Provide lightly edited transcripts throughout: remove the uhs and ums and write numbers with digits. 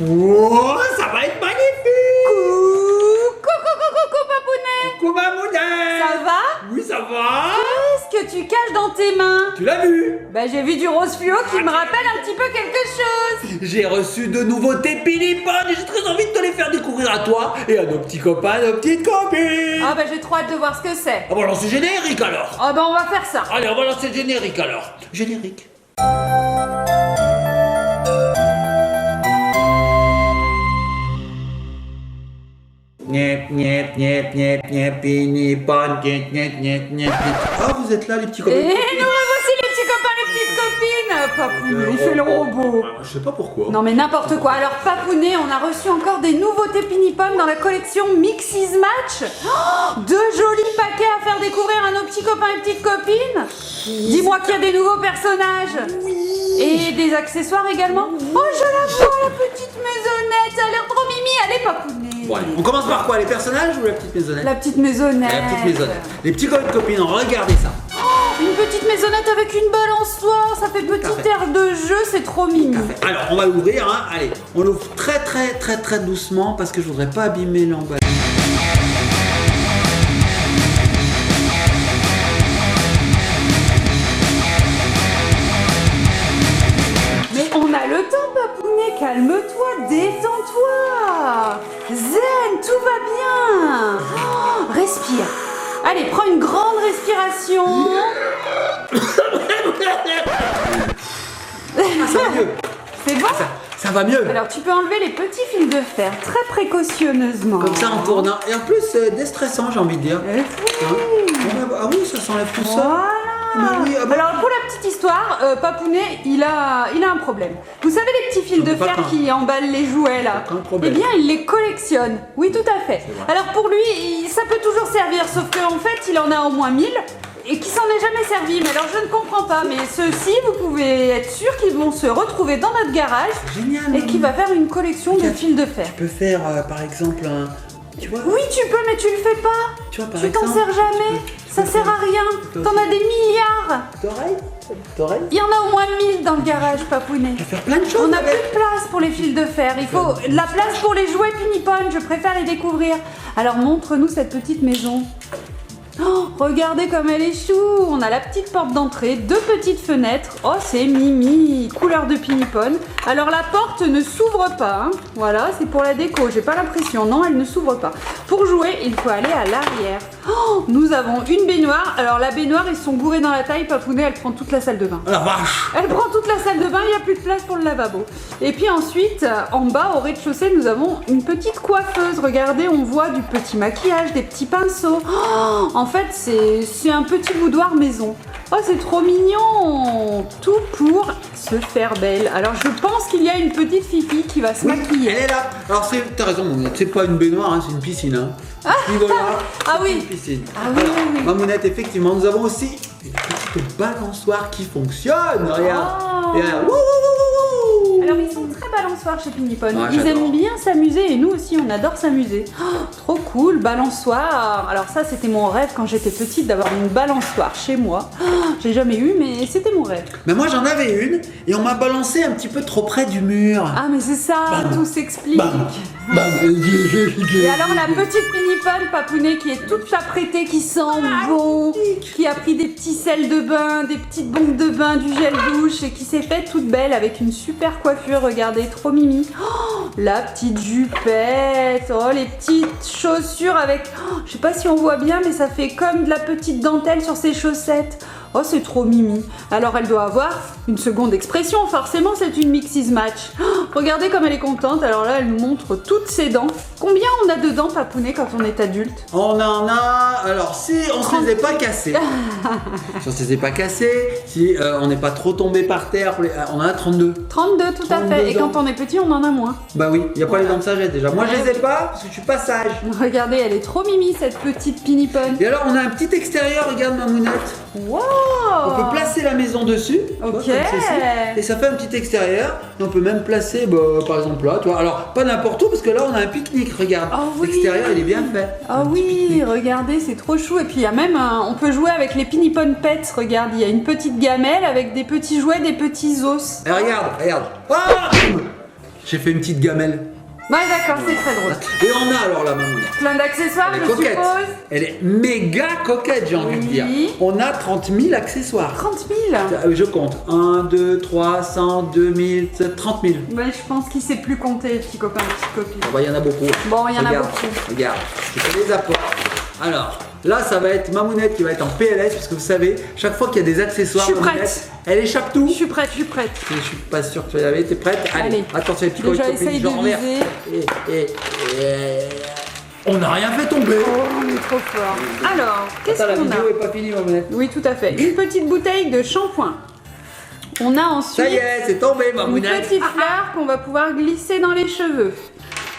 Oh, ça va être magnifique. Coucou Papounet. Coucou Mamounet. Ça va? Oui, ça va. Qu'est-ce que tu caches dans tes mains? Tu l'as vu? Bah j'ai vu du rose fluo qui me rappelle un petit peu quelque chose. J'ai reçu de nouveautés Pinipon et j'ai très envie de te les faire découvrir à toi et à nos petits copains, nos petites copines. Ah bah j'ai trop hâte de voir ce que c'est. On va lancer le générique alors. Ah bah on va faire ça. Allez, on va lancer le générique alors. Générique. Niet, niet, niet, niet, niet, Pinipon, niet, niet, niet, niet. Ah, vous êtes là les petits Et copains. nous voici les petits copains, les petites copines. Papounet, il fait le robot. Je sais pas pourquoi. Non mais n'importe quoi. Alors Papounet, on a reçu encore des nouveautés Pinipon dans la collection Mix's Match. Oh, deux jolis paquets à faire découvrir à nos petits copains et petites copines. Dis-moi qu'il y a des nouveaux personnages. Et des accessoires également. Oh je la vois, la petite maisonnette, ça a l'air trop mimi. Allez Papounet. Bon, allez, on commence par quoi? Les personnages ou la petite maisonnette? La petite maisonnette. La petite maisonnette. Les petits copains et copines, regardez ça. Une petite maisonnette avec une balançoire, ça fait petit air de jeu, c'est trop mimi. Alors, on va l'ouvrir, hein. Allez, on l'ouvre très doucement parce que je voudrais pas abîmer l'emballage. Mais on a le temps, Papounet, calme-toi, détends-toi. Zen, tout va bien. Oh, respire. Allez, prends une grande respiration. Ah, ça va mieux. C'est bon? Ça va mieux. Alors, tu peux enlever les petits fils de fer très précautionneusement. Comme ça en tournant. Et en plus, déstressant, j'ai envie de dire. Oui. Hein? Ah oui, ça s'enlève tout ça. Voilà. Ah oui, ah bon. Alors pour la petite histoire, Papounet, il a un problème. Vous savez les petits fils de pas fer qu'un. qui emballent les jouets là? Aucun Eh problème. bien, il les collectionne. Oui, tout à fait. Alors pour lui, ça peut toujours servir, sauf qu'en fait, il en a au moins 1000 et qui s'en est jamais servi. Mais alors je ne comprends pas. Mais ceux-ci, vous pouvez être sûr qu'ils vont se retrouver dans notre garage Génial. et qu'il va faire une collection de fils de fer. Tu peux faire, par exemple, un... Tu vois? Oui, tu peux, mais tu le fais pas. Tu vois, par Tu t'en exemple, sers jamais. tu Ça peux sert à faire- rien. tu peux T'en aussi- as des milliards. T'oreilles? Il y en a au moins 1000 dans le garage, Papounet. Tu peux faire plein de choses. On n'a avec. plus de place pour les fils de fer. Il faut de la place pour les jouets Pinipon. Je préfère les découvrir. Alors montre-nous cette petite maison. Oh, regardez comme elle est chou. On a la petite porte d'entrée, deux petites fenêtres. Oh, c'est mimi, couleur de Pinipon. Alors la porte ne s'ouvre pas. Hein. Voilà, c'est pour la déco. J'ai pas l'impression. Non, elle ne s'ouvre pas. Pour jouer, il faut aller à l'arrière. Oh, nous avons une baignoire. Alors la baignoire, ils sont bourrés dans la taille. Papounet, elle prend toute la salle de bain. Oh la vache. Elle prend toute la salle de bain, il n'y a plus de place pour le lavabo. Et puis ensuite, en bas, au rez-de-chaussée, nous avons une petite coiffeuse. Regardez, on voit du petit maquillage, des petits pinceaux. Oh, en fait, c'est un petit boudoir maison. Oh, c'est trop mignon. Tout pour se faire belle. Alors, je pense qu'il y a une petite fifi qui va se Oui, maquiller. elle est là. Alors, t'as raison, Mamounette, c'est pas une baignoire, hein, c'est une piscine. Hein. Puis voilà, Ah c'est oui. une piscine. Ah oui, Alors, oui, oui. Mamounette, effectivement, nous avons aussi une petite balançoire qui fonctionne. Regarde. Oh. Et regarde. Wouh, wouh, wouh, wouh. Alors ils sont très balançoires chez Pinipon. Ouais, Ils j'adore. aiment bien s'amuser et nous aussi on adore s'amuser. Oh, trop cool, balançoire. Alors ça c'était mon rêve quand j'étais petite d'avoir une balançoire chez moi. Oh, j'ai jamais eu mais c'était mon rêve. Mais moi, j'en avais une et on m'a balancé un petit peu trop près du mur. Ah mais c'est ça, tout s'explique. Bam. Bam. Et alors la petite Pinipon Papounet qui est toute apprêtée, qui sent bon, qui a pris des petits sels de bain, des petites bombes de bain, du gel douche et qui s'est faite toute belle avec une super coiffure, regardez, trop mimi. Oh, la petite jupette, oh les petites chaussures avec, oh, je sais pas si on voit bien mais ça fait comme de la petite dentelle sur ses chaussettes. Oh, c'est trop mimi. Alors, elle doit avoir une seconde expression. Forcément, c'est une Mix's Match. Oh, regardez comme elle est contente. Alors là, elle nous montre toutes ses dents. Combien on a de dents, Papounet, quand on est adulte? On en a. Alors, si on se les est pas cassés, si on se les est pas cassés, si on n'est pas trop tombé par terre, on en a 32. 32, tout à 32 fait. Et dents. quand on est petit, on en a moins. Bah oui, il n'y a pas les dents de sagesse déjà. Moi, je les ai pas parce que je suis pas sage. Regardez, elle est trop mimi, cette petite Pinipon. Et alors, on a un petit extérieur, regarde ma mounette. Wow! On peut placer la maison dessus. tu vois, Ok. comme ceci, et ça fait un petit extérieur. Et on peut même placer, bah, par exemple là, tu vois. Alors, pas n'importe où parce que là, on a un pique-nique, regarde. Oh oui. L'extérieur, il est bien fait. Ah Un petit oui, pique-nique. regardez, c'est trop chou. Et puis il y a même, on peut jouer avec les Pinipon Pets. Regarde, il y a une petite gamelle avec des petits jouets, des petits os. Et regarde, regarde. Ah, J'ai fait une petite gamelle. Ouais, d'accord, c'est très drôle. Et on a alors la mamounette. Plein d'accessoires, Elle est je coquette. suppose. Elle est méga coquette, j'ai envie de dire. On a 30 000 accessoires. 30 000. Je compte. 1, 2, 3, 100, 2000, 30 000. Ouais, je pense qu'il sait plus compter, petit copain, petite copine. Ah bah, il y en a beaucoup. Bon, il y en a Regarde, beaucoup. Regarde, je te les apporte. Alors, là, ça va être Mamounette qui va être en PLS, parce que vous savez, chaque fois qu'il y a des accessoires, Je suis Mamounette, prête. elle échappe tout. Je suis prête, je suis prête. Je suis pas sûr que tu l'avais. T'es prête? Allez. Attention, les petits Déjà, copines, essaye je de renverse. viser. Et on n'a rien fait tomber. Oh, on est trop fort. Alors, qu'est-ce Attends, la qu'on vidéo a? est pas finie, Mamounette. Oui, tout à fait. Une petite bouteille de shampoing. On a ensuite Ça y est, c'est tombé, une Mamounette. petite fleur qu'on va pouvoir glisser dans les cheveux.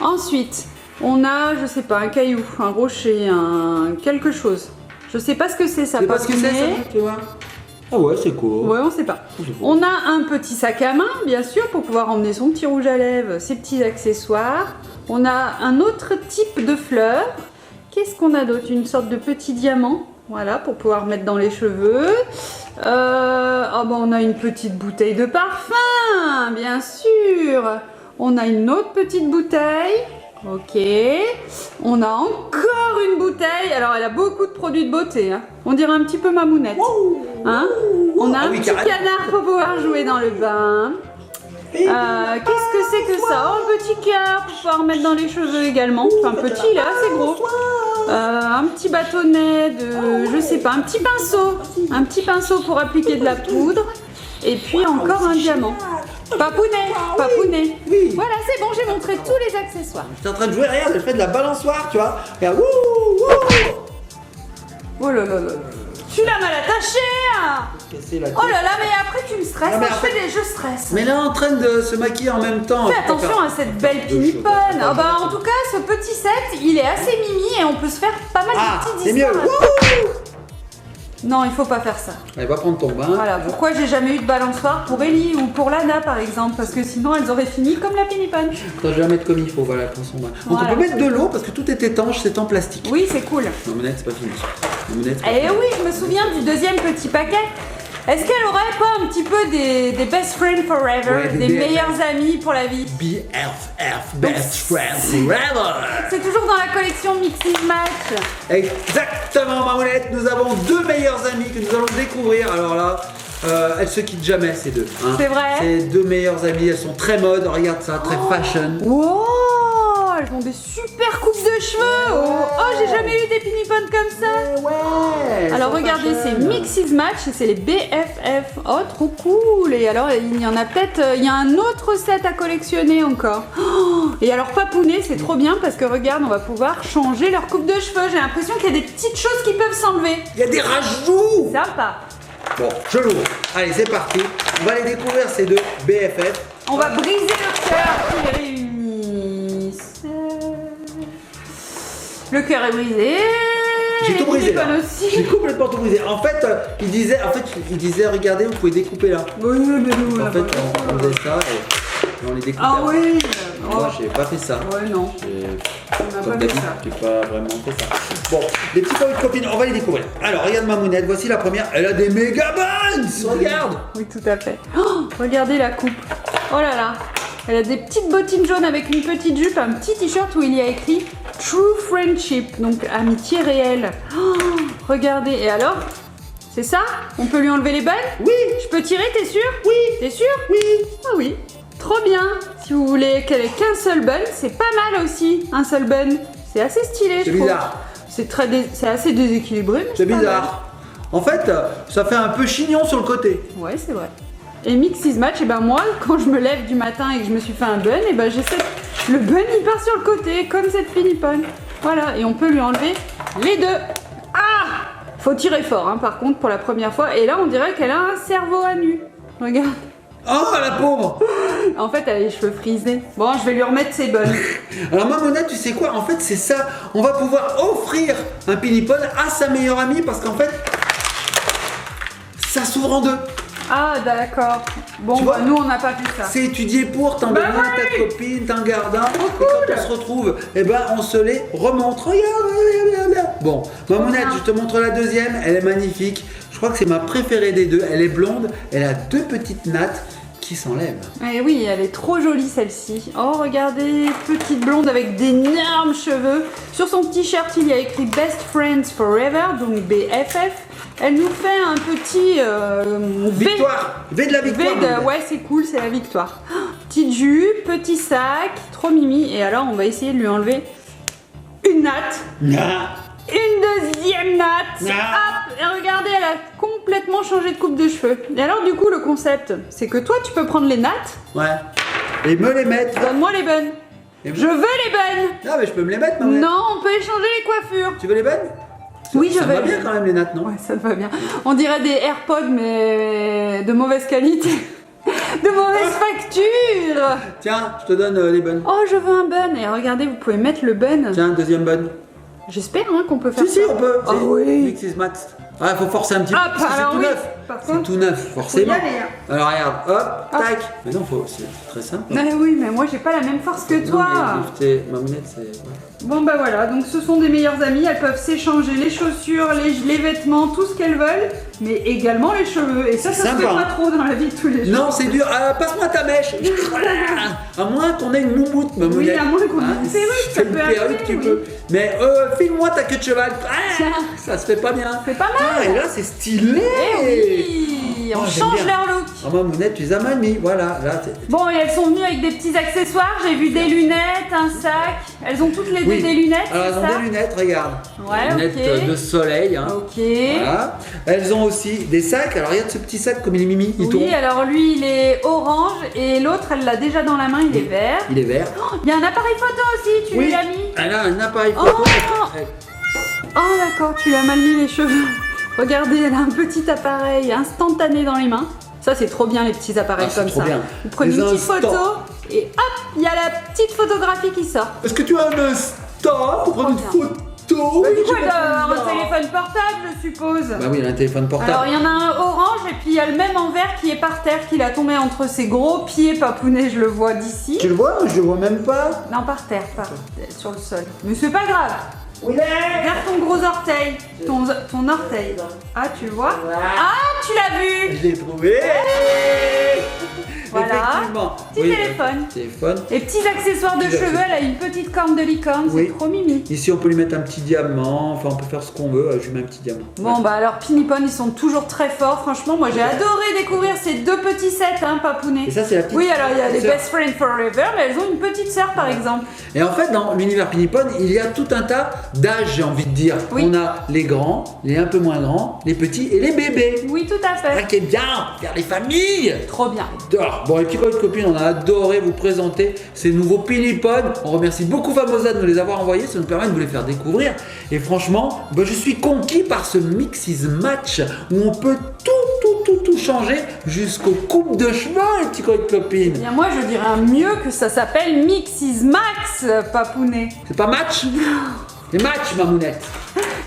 Ensuite, on a, je sais pas, un caillou, un rocher, un quelque chose. Je sais pas ce que c'est ça. C'est pas ce que c'est, ça, Papounet. tu vois? Ah ouais, c'est cool. Ouais, on sait pas. On a un petit sac à main, bien sûr, pour pouvoir emmener son petit rouge à lèvres, ses petits accessoires. On a un autre type de fleur. Qu'est-ce qu'on a d'autre? Une sorte de petit diamant, voilà, pour pouvoir mettre dans les cheveux. On a une petite bouteille de parfum, bien sûr. On a une autre petite bouteille. Ok. On a encore une bouteille. Alors, elle a beaucoup de produits de beauté. Hein. On dirait un petit peu Mamounette. Hein? On a Ah un oui, petit carrément. canard pour pouvoir jouer dans le bain. Qu'est-ce que c'est que ça? Oh, un petit cœur pour pouvoir mettre dans les cheveux également. Enfin, petit, il est assez gros. Un petit bâtonnet de, je sais pas, un petit pinceau. Un petit pinceau pour appliquer de la poudre. Et puis encore un diamant. Papounet. Oui. Voilà, c'est bon, j'ai montré tous les accessoires. J'étais en train de jouer, regarde, elle fait de la balançoire, tu vois. Regarde, wouh. Oh là là là. Tu l'as mal attaché, hein. Casser la tête. Oh là là, mais après tu me stresses. Ah, mais Moi, après- je stresse. Mais elle est en train de se maquiller en même temps. Fais attention à cette belle Deux choses. pinipone. Ah bah, en tout cas, ce petit set, il est assez mimi et on peut se faire pas mal Ah, de petites c'est mieux. histoires. Wouh. Non, il faut pas faire ça. Elle va prendre ton bain. Voilà, pourquoi j'ai jamais eu de balançoire pour Ellie ou pour Lana par exemple, parce que sinon elles auraient fini comme la pinipone. Faut jamais mettre comme il faut, voilà, prends son bain. Donc Voilà. on peut mettre de l'eau parce que tout est étanche, c'est en plastique. Oui, c'est cool. Mamounette, c'est pas fini. Mamounette, c'est pas Eh fini. oui, je me souviens du deuxième petit paquet. Est-ce qu'elle aurait pas un petit peu des best friends forever, Ouais, des des meilleurs amis pour la vie? BFF, best friend forever. C'est toujours dans la collection Mixes Match. Exactement, Mamounette, nous avons deux meilleurs amis que nous allons découvrir. Alors là, elles se quittent jamais, ces deux. Hein. C'est vrai? Ces deux meilleures amies, elles sont très mode, regarde ça, très fashion. Wow, elles ont des super coupes de cheveux. Oh, j'ai jamais eu des pinipones comme ça. Ouais. Alors c'est regardez, fashion. c'est Mixes Match et c'est les BFF. Oh, trop cool. Et alors, il y en a peut-être, il y a un autre set à collectionner encore. Oh, et alors Papounet, c'est trop bien parce que regarde, on va pouvoir changer leur coupe de cheveux. J'ai l'impression qu'il y a des petites choses qui peuvent s'enlever. Il y a des rajouts. Sympa. Bon, je l'ouvre. Allez, c'est parti. On va les découvrir, ces deux BFF. On va briser le cœur qui les réunissent. Le cœur est brisé. J'ai tout brisé là. Les pinipons aussi. J'ai complètement tout brisé. En fait, il disait, regardez, vous pouvez découper là. Oui, mais nous, En fait, on faisait ça et on les découpait. Ah oui. Moi, j'ai pas fait ça. Ouais, non. J'ai- On n'a Comme pas fait d'habitude, ça. j'ai pas vraiment fait ça. Bon, les petits paris de copines, on va les découvrir. Alors, regarde Mamounette, voici la première. Elle a des méga buns. Regarde. Oui, tout à fait. Oh, regardez la coupe. Oh là là. Elle a des petites bottines jaunes avec une petite jupe, un petit t-shirt où il y a écrit True Friendship, donc amitié réelle. Oh, regardez. Et alors? C'est ça? On peut lui enlever les buns? Oui. Je peux tirer, t'es sûr? Oui. T'es sûr? Oui. Ah oui. Trop bien. Si vous voulez qu'elle ait qu'un seul bun, c'est pas mal aussi, un seul bun. C'est assez stylé, C'est je trouve. bizarre. C'est assez déséquilibré, mais C'est pas mal. bizarre. En fait, ça fait un peu chignon sur le côté. Ouais, c'est vrai. Et Mixes Match, et ben moi, quand je me lève du matin et que je me suis fait un bun, et ben le bun il part sur le côté, comme cette pinipone. Voilà, et on peut lui enlever les deux. Ah! Faut tirer fort, hein, par contre, pour la première fois. Et là, on dirait qu'elle a un cerveau à nu. Regarde. Oh, la pauvre. En fait, elle a les cheveux frisés. Bon, je vais lui remettre ses buns. Alors Mamounette, tu sais quoi? En fait, c'est ça. On va pouvoir offrir un pinipone à sa meilleure amie parce qu'en fait, ça s'ouvre en deux. Ah, d'accord. Bon, Tu bah, vois, nous, on n'a pas fait ça. C'est étudié pour, t'en Bah donnes un à oui. ta copine, t'en gardes un, et cool. quand on se retrouve, eh ben on se les remonte. Regarde. Bon, Mamounette, bien. je te montre la deuxième, elle est magnifique. Je crois que c'est ma préférée des deux. Elle est blonde, elle a deux petites nattes qui s'enlève. Eh oui, elle est trop jolie celle-ci. Oh, regardez, petite blonde avec d'énormes cheveux. Sur son t-shirt, il y a écrit Best Friends Forever, donc BFF. Elle nous fait un petit V. Victoire. V de la victoire. Ouais, c'est cool, c'est la victoire. Petite jupe, petit sac, trop mimi. Et alors, on va essayer de lui enlever une natte. Une deuxième natte. Hop, et regardez, elle a complètement changé de coupe de cheveux. Et alors, du coup, le concept, c'est que toi, tu peux prendre les nattes. Ouais. Et me les mettre. Donne-moi les bonnes. Je veux les bonnes. Non, mais je peux me les mettre, maman. Non, on peut échanger les coiffures. Tu veux les bonnes? Oui, je ça veux. va bien quand même les nattes, non? Ouais, ça va bien. On dirait des AirPods, mais de mauvaise qualité. De mauvaise facture. Tiens, je te donne les bonnes. Oh, je veux un bun. Et regardez, vous pouvez mettre le bun. Tiens, deuxième bonne. J'espère hein, qu'on peut faire Si, ça. si, on peut. Oh oui. Mixes Max. Ah, faut forcer un petit peu. Hop, Parce que alors c'est tout oui. neuf. Par C'est contre, tout neuf, forcément. faut y aller, hein. Alors regarde, hop, Hop. tac. Mais non, c'est très simple. Oui, mais moi j'ai pas la même force que toi. Non, mais lifter ma monette, c'est. Ouais. Bon bah voilà, donc ce sont des meilleures amies, elles peuvent s'échanger les chaussures, les vêtements, tout ce qu'elles veulent, mais également les cheveux. Et ça se Sympa, fait pas hein. trop dans la vie de tous les jours. Non, c'est dur. Passe-moi ta mèche. À moins qu'on ait une moumoute, ma monette. à moins qu'on ait une perruque, si ça t'as une peut perruque, arriver, tu oui. peux. Mais file-moi ta queue de cheval. Tiens. Ça se fait pas bien. C'est pas mal. Ah, et là, c'est stylé. Eh oui, on Oh, j'aime change bien. leur look. Ah, ma monette, tu les as mal mis. Voilà, là, Bon, et elles sont venues avec des petits accessoires, j'ai vu des lunettes, un sac. Elles ont toutes les deux Oui. des lunettes, Alors, elles c'est ont ça? des lunettes, regarde. Ouais, Lunettes ok. de soleil. Hein. Ok. Voilà. Elles ont aussi des sacs. Alors, regarde ce petit sac comme il est mimi. Il Oui, tourne. alors lui il est orange et l'autre elle l'a déjà dans la main, il est vert. Il est vert. Oh, il y a un appareil photo aussi, tu Oui. lui l'as mis? Elle a un appareil Oh. photo. Oh d'accord, tu lui as mal mis les cheveux. Regardez, elle a un petit appareil instantané dans les mains. Ça c'est trop bien les petits appareils Ah, c'est comme trop ça. bien. Vous prenez Les une petite instants. photo et hop, il y a la petite photographie qui sort. Est-ce que tu as un instant pour prendre une Trop bien. photo? Bah, du coup Je elle a vois un pas. téléphone portable je suppose. Bah oui, elle a un téléphone portable. Alors il y en a un orange et puis il y a le même en vert qui est par terre, qu'il a tombé entre ses gros pieds papounet, je le vois d'ici. Tu le vois? Je le vois même pas. Non, par terre, sur le sol. Mais c'est pas grave. Oui. Regarde ton gros orteil. Ton orteil. Ah, tu le vois? Ah, tu l'as vu? Je l'ai trouvé. Voilà. Effectivement. Petit Oui, téléphone. téléphone. Et petits accessoires de Petits cheveux, elle a une petite corne de licorne, Oui. c'est trop mimi. Ici, on peut lui mettre un petit diamant. Enfin, on peut faire ce qu'on veut. Je lui mets un petit diamant. Bon, bah alors Pinipon, ils sont toujours très forts. Franchement, moi j'ai adoré découvrir ces deux petits sets, hein, papounet. Et ça, c'est la petite. Oui, alors il y a les sœur. Best Friends Forever, mais elles ont une petite sœur par exemple. Et en fait, dans l'univers Pinipon, il y a tout un tas d'âges, j'ai envie de dire. Oui. On a les grands, les un peu moins grands, les petits et les bébés. Oui, tout à Ça fait. qui est bien, faire les familles. Trop bien. J'adore. Bon, les petits copains de copines, on a adoré vous présenter ces nouveaux Pinipon. On remercie beaucoup Famosa de nous les avoir envoyés, ça nous permet de vous les faire découvrir. Et franchement, bah, je suis conquis par ce Mix is Match où on peut tout changer jusqu'aux coupes de cheveux, les petits copains de Eh copines. bien, moi je dirais mieux que ça s'appelle Mix is Max, papounet. C'est pas match? C'est match, ma mounette.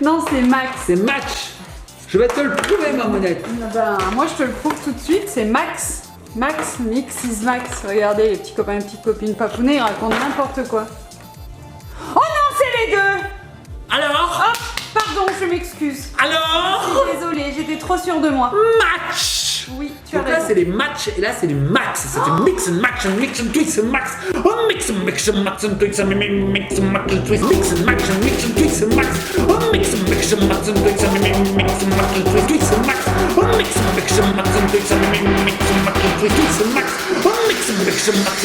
Non, c'est Max. C'est match. Je vais te le prouver, ma mounette. Ben, moi je te le prouve tout de suite, c'est Max. Max, Mix is Max. Regardez les petits copains et petites copines papounet, ils racontent n'importe quoi. Oh non, c'est les deux. Alors? Hop, pardon, je m'excuse. Alors? Je suis désolée, j'étais trop sûre de moi. Match. Oui, tu as Donc là raison. c'est les matchs et là c'est les max. C'est un mix and match and mix and twist and max. Oh mix and max and twist and mix and match and twist. Mix and match and mix and twist and max. Oh mix and max and twist and mix and match and twist and max. Oh mix and max and twist and mix and match and twist and max. Oh mix and max and twist and mix and match and twist and mix and match and mix and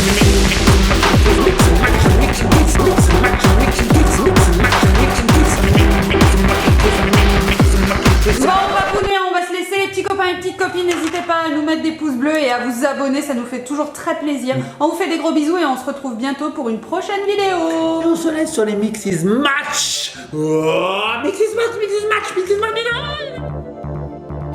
twist. Mix and match and mix and twist. Mix and match and mix and twist and mix and match and twist and mix and match and twist. Bon, papounet, on va se laisser les petits copains et petites copines. N'hésitez pas à nous mettre des pouces bleus et à vous abonner, ça nous fait toujours très plaisir. On vous fait des gros bisous et on se retrouve bientôt pour une prochaine vidéo. Et on se laisse sur les Mix is Match. Oh, Mix is Match, Mix is Match, Mix is Match.